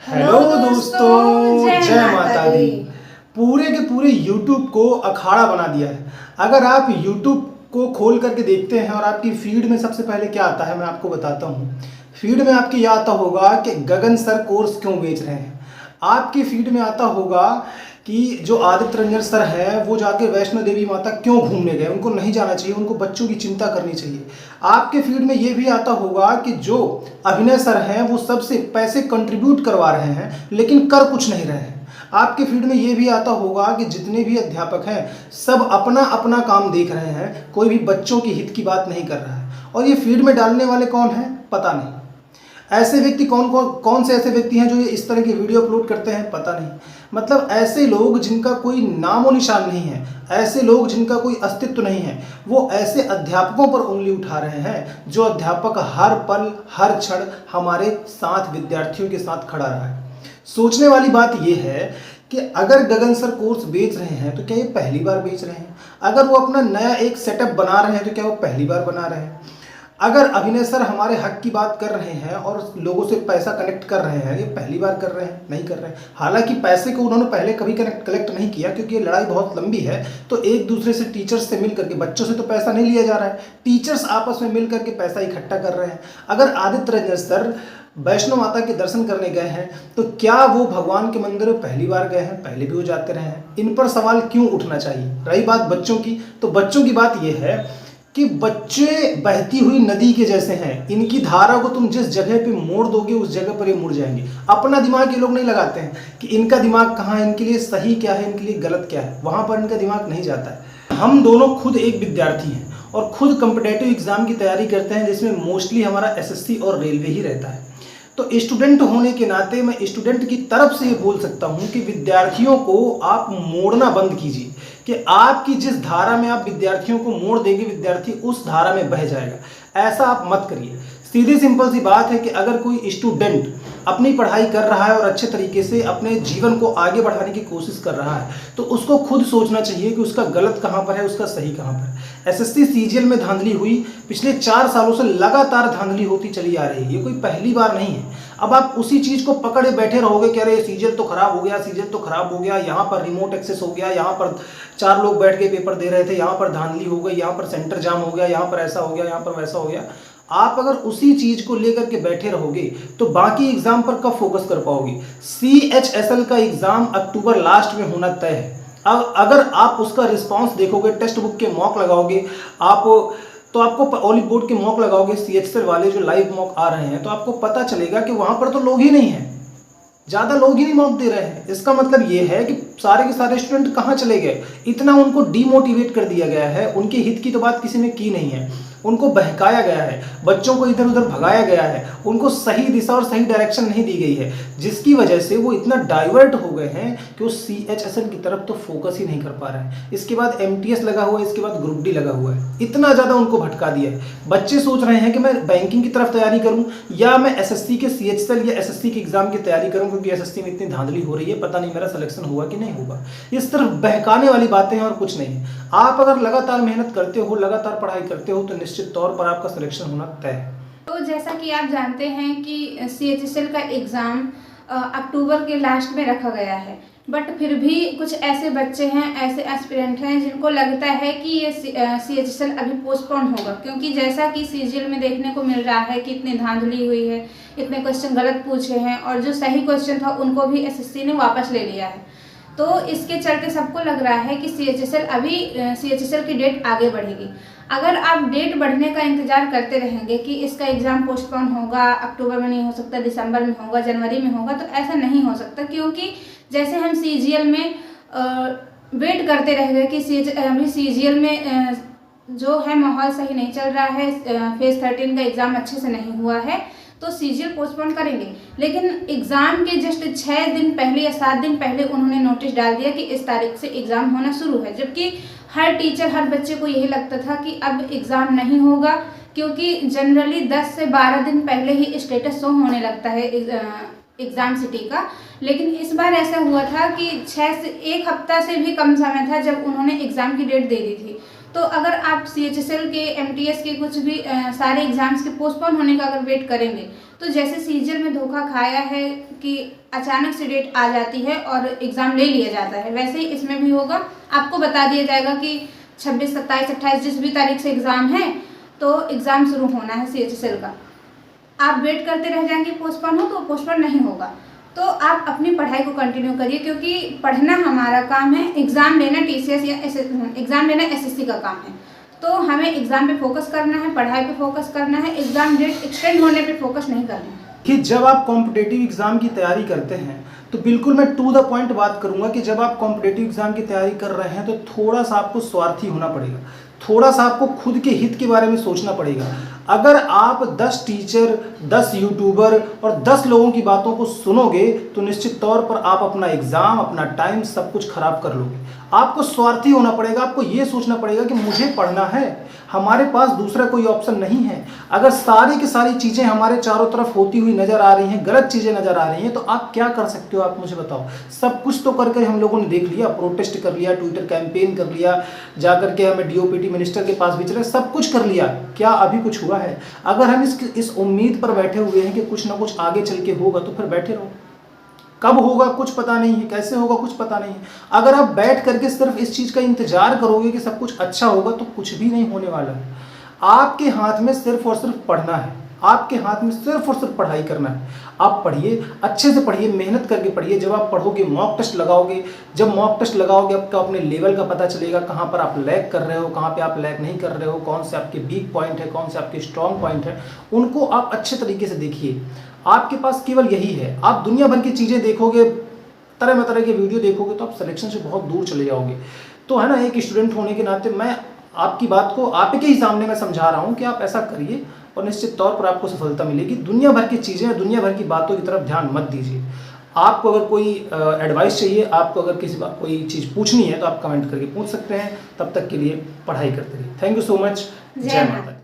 Hello दोस्तों, जय माता दी। पूरे के पूरे YouTube को अखाड़ा बना दिया है। अगर आप YouTube को खोल करके देखते हैं और आपकी फीड में सबसे पहले क्या आता है मैं आपको बताता हूँ। फीड में आपके यह आता होगा कि गगन सर कोर्स क्यों बेच रहे हैं। आपकी फीड में आता होगा कि जो आदित्य रंजन सर है वो जाके वैष्णो देवी माता क्यों घूमने गए, उनको नहीं जाना चाहिए, उनको बच्चों की चिंता करनी चाहिए। आपके फीड में ये भी आता होगा कि जो अभिनय सर हैं वो सबसे पैसे कंट्रीब्यूट करवा रहे हैं लेकिन कर कुछ नहीं रहे हैं। आपके फीड में ये भी आता होगा कि जितने भी अध्यापक हैं सब अपना अपना काम देख रहे हैं, कोई भी बच्चों की हित की बात नहीं कर रहा है। और ये फीड में डालने वाले कौन हैं पता नहीं। ऐसे व्यक्ति कौन से ऐसे व्यक्ति हैं जो ये इस तरह की वीडियो अपलोड करते हैं पता नहीं। मतलब ऐसे लोग जिनका कोई नामो निशान नहीं है, ऐसे लोग जिनका कोई अस्तित्व नहीं है, वो ऐसे अध्यापकों पर उंगली उठा रहे हैं जो अध्यापक हर पल हर क्षण हमारे साथ विद्यार्थियों के साथ खड़ा रहा है। सोचने वाली बात यह है कि अगर गगन सर कोर्स बेच रहे हैं तो क्या ये पहली बार बेच रहे हैं? अगर वो अपना नया एक सेटअप बना रहे हैं तो क्या वो पहली बार बना रहे हैं? अगर अभिनय सर हमारे हक की बात कर रहे हैं और लोगों से पैसा कलेक्ट कर रहे हैं, ये पहली बार कर रहे हैं? नहीं कर रहे हैं। हालांकि पैसे को उन्होंने पहले कभी कलेक्ट नहीं किया क्योंकि ये लड़ाई बहुत लंबी है। तो एक दूसरे से टीचर्स से मिल करके, बच्चों से तो पैसा नहीं लिया जा रहा है, टीचर्स आपस में मिल करके पैसा इकट्ठा कर रहे हैं। अगर आदित्य रंजन सर वैष्णो माता के दर्शन करने गए हैं तो क्या वो भगवान के मंदिर में पहली बार गए हैं? पहले भी वो जाते रहे हैं। इन पर सवाल क्यों उठना चाहिए? रही बात बच्चों की, तो बच्चों की बात यह है कि बच्चे बहती हुई नदी के जैसे हैं। इनकी धारा को तुम जिस जगह पे मोड़ दोगे उस जगह पर ये मुड़ जाएंगे। अपना दिमाग ये लोग नहीं लगाते हैं कि इनका दिमाग कहाँ है, इनके लिए सही क्या है, इनके लिए गलत क्या है, वहां पर इनका दिमाग नहीं जाता है। हम दोनों खुद एक विद्यार्थी हैं और खुद कॉम्पिटिटिव एग्जाम की तैयारी करते हैं जिसमें मोस्टली हमारा एसएससी और रेलवे ही रहता है। तो स्टूडेंट होने के नाते मैं स्टूडेंट की तरफ से ये बोल सकता हूँ कि विद्यार्थियों को आप मोड़ना बंद कीजिए कि आपकी जिस धारा में आप विद्यार्थियों को मोड़ देंगे विद्यार्थी उस धारा में बह जाएगा। ऐसा आप मत करिए। सीधी सिंपल सी बात है कि अगर कोई स्टूडेंट अपनी पढ़ाई कर रहा है और अच्छे तरीके से अपने जीवन को आगे बढ़ाने की कोशिश कर रहा है तो उसको खुद सोचना चाहिए कि उसका गलत कहाँ पर है, उसका सही कहाँ पर है। एसएससी सीजीएल में धांधली हुई, पिछले 4 सालों से लगातार धांधली होती चली आ रही है, ये कोई पहली बार नहीं है। अब आप उसी चीज को पकड़े बैठे रहोगे कि अरे सीजीएल तो खराब हो गया, सीजीएल तो खराब हो गया, यहाँ पर रिमोट एक्सेस हो गया, यहाँ पर 4 लोग बैठ के पेपर दे रहे थे, यहाँ पर धांधली हो गई, यहाँ पर सेंटर जाम हो गया, यहाँ पर ऐसा हो गया, यहाँ पर वैसा हो गया। आप अगर उसी चीज को लेकर के बैठे रहोगे तो बाकी एग्जाम पर कब फोकस कर पाओगे? CHSL का एग्जाम अक्टूबर लास्ट में होना तय है। अब अगर आप उसका रिस्पांस देखोगे, टेक्स्ट बुक के मॉक लगाओगे आप, तो आपको ओलिव बोर्ड के मॉक लगाओगे, CHSL वाले जो लाइव मॉक आ रहे हैं, तो आपको पता चलेगा कि वहां पर तो लोग ही नहीं है, ज्यादा लोग ही नहीं मॉक दे रहे हैं। इसका मतलब ये है कि सारे के सारे स्टूडेंट कहाँ चले गए? इतना उनको डीमोटिवेट कर दिया गया है, उनके हित की तो बात किसी ने की नहीं है, उनको बहकाया गया है, बच्चों को इधर उधर भगाया गया है, उनको सही दिशा और सही डायरेक्शन नहीं दी गई है, जिसकी वजह से वो इतना डाइवर्ट हो गए हैं कि वो CHSL की तरफ तो फोकस ही नहीं कर पा रहे हैं। इसके बाद MTS लगा हुआ है, इसके बाद ग्रुप डी लगा हुआ है, इतना ज़्यादा उनको भटका दिया है। बच्चे सोच रहे हैं कि मैं बैंकिंग की तरफ तैयारी करूँ या मैं SSC के CHSL या SSC के एग्जाम की तैयारी करूँ क्योंकि SSC में इतनी धांधली हो रही है, पता नहीं मेरा सिलेक्शन हुआ कि नहीं होगा। इस तरफ बहकाने वाली बातें हैं और कुछ नहीं है। आप अगर लगातार मेहनत करते हो, लगातार पढ़ाई करते हो तो निश्चित तौर पर आपका सिलेक्शन होना तय है। तो जैसा कि आप जानते हैं कि CHSL का एग्ज़ाम अक्टूबर के लास्ट में रखा गया है, बट फिर भी कुछ ऐसे बच्चे हैं, ऐसे एस्पिरेंट हैं जिनको लगता है कि ये CHSL अभी पोस्टपोन होगा, क्योंकि जैसा कि CGL में देखने को मिल रहा है कि इतनी धांधली हुई है, इतने क्वेश्चन गलत पूछे हैं और जो सही क्वेश्चन था उनको भी SSC ने वापस ले लिया है। तो इसके चलते सबको लग रहा है कि CHSL की डेट आगे बढ़ेगी। अगर आप डेट बढ़ने का इंतज़ार करते रहेंगे कि इसका एग्ज़ाम पोस्टपोन होगा, अक्टूबर में नहीं हो सकता, दिसंबर में होगा, जनवरी में होगा, तो ऐसा नहीं हो सकता। क्योंकि जैसे हम CGL में वेट करते रह गए कि अभी CGL में जो है माहौल सही नहीं चल रहा है, फेज़ 13 का एग्ज़ाम अच्छे से नहीं हुआ है, तो CGL पोस्टपोन करेंगे। लेकिन एग्ज़ाम के जस्ट 6 दिन पहले या 7 दिन पहले उन्होंने नोटिस डाल दिया कि इस तारीख से एग्ज़ाम होना शुरू है, जबकि हर टीचर, हर बच्चे को यही लगता था कि अब एग्ज़ाम नहीं होगा, क्योंकि जनरली 10 से 12 दिन पहले ही स्टेटस शो होने लगता है एग्ज़ाम सिटी का। लेकिन इस बार ऐसा हुआ था कि 1 हफ्ता से भी कम समय था जब उन्होंने एग्ज़ाम की डेट दे दी थी। तो अगर आप CHSL के MTS के कुछ भी सारे एग्ज़ाम्स के पोस्टपोन होने का अगर वेट करेंगे तो जैसे सीजन में धोखा खाया है कि अचानक से डेट आ जाती है और एग्ज़ाम ले लिया जाता है, वैसे ही इसमें भी होगा। आपको बता दिया जाएगा कि 26, 27, 28 जिस भी तारीख से एग्ज़ाम है तो एग्ज़ाम शुरू होना है CHSL का। आप वेट करते रह जाएंगे पोस्टपोन हो तो पोस्टपोन नहीं होगा। तो आप अपनी पढ़ाई को कंटिन्यू करिए, क्योंकि पढ़ना हमारा काम है, एग्ज़ाम लेना TCS या एग्ज़ाम लेना SSC का काम है। तो हमें एग्ज़ाम पे फोकस करना है, पढ़ाई पे फोकस करना है, एग्ज़ाम डेट एक्सटेंड होने पे फोकस नहीं करना है। कि जब आप कॉम्पिटिटिव एग्ज़ाम की तैयारी करते हैं तो बिल्कुल मैं टू द पॉइंट बात करूंगा कि जब आप कॉम्पिटिटिव एग्ज़ाम की तैयारी कर रहे हैं तो थोड़ा सा आपको स्वार्थी होना पड़ेगा, थोड़ा सा आपको खुद के हित के बारे में सोचना पड़ेगा। अगर आप 10 टीचर, 10 यूट्यूबर और 10 लोगों की बातों को सुनोगे तो निश्चित तौर पर आप अपना एग्ज़ाम, अपना टाइम सब कुछ खराब कर लोगे। आपको स्वार्थी होना पड़ेगा, आपको ये सोचना पड़ेगा कि मुझे पढ़ना है, हमारे पास दूसरा कोई ऑप्शन नहीं है। अगर सारी की सारी चीज़ें हमारे चारों तरफ होती हुई नज़र आ रही हैं, गलत चीज़ें नज़र आ रही हैं, तो आप क्या कर सकते हो, आप मुझे बताओ। सब कुछ तो करके हम लोगों ने देख लिया, प्रोटेस्ट कर लिया, ट्विटर कैंपेन कर लिया, जा करके हमें DOPT मिनिस्टर के पास भी चले, सब कुछ कर लिया, क्या अभी कुछ हुआ है? अगर हम इस उम्मीद पर बैठे हुए हैं कि कुछ ना कुछ आगे चल के होगा तो फिर बैठे रहो। कब होगा कुछ पता नहीं है, कैसे होगा कुछ पता नहीं है। अगर आप बैठ करके सिर्फ इस चीज़ का इंतजार करोगे कि सब कुछ अच्छा होगा तो कुछ भी नहीं होने वाला है। आपके हाथ में सिर्फ और सिर्फ पढ़ना है, आपके हाथ में सिर्फ और सिर्फ पढ़ाई करना है। आप पढ़िए, अच्छे से पढ़िए, मेहनत करके पढ़िए। जब आप पढ़ोगे, मॉक टेस्ट लगाओगे, जब मॉक टेस्ट लगाओगे आपको अपने लेवल का पता चलेगा, कहाँ पर आप लैग कर रहे हो, कहाँ पे आप लैग नहीं कर रहे हो, कौन से आपके वीक पॉइंट है, कौन से आपके स्ट्रॉन्ग पॉइंट है, उनको आप अच्छे तरीके से देखिए। आपके पास केवल यही है। आप दुनिया भर की चीज़ें देखोगे, तरह तरह के वीडियो देखोगे तो आप सिलेक्शन से बहुत दूर चले जाओगे। तो है ना, एक स्टूडेंट होने के नाते मैं आपकी बात को आप के ही सामने मैं समझा रहा हूँ कि आप ऐसा करिए और निश्चित तौर पर आपको सफलता मिलेगी। दुनिया भर की चीज़ें, दुनिया भर की बातों की तरफ ध्यान मत दीजिए। आपको अगर कोई एडवाइस चाहिए, आपको अगर किसी बात कोई चीज़ पूछनी है तो आप कमेंट करके पूछ सकते हैं। तब तक के लिए पढ़ाई करते रहिए। Thank you so much. जय माता दी।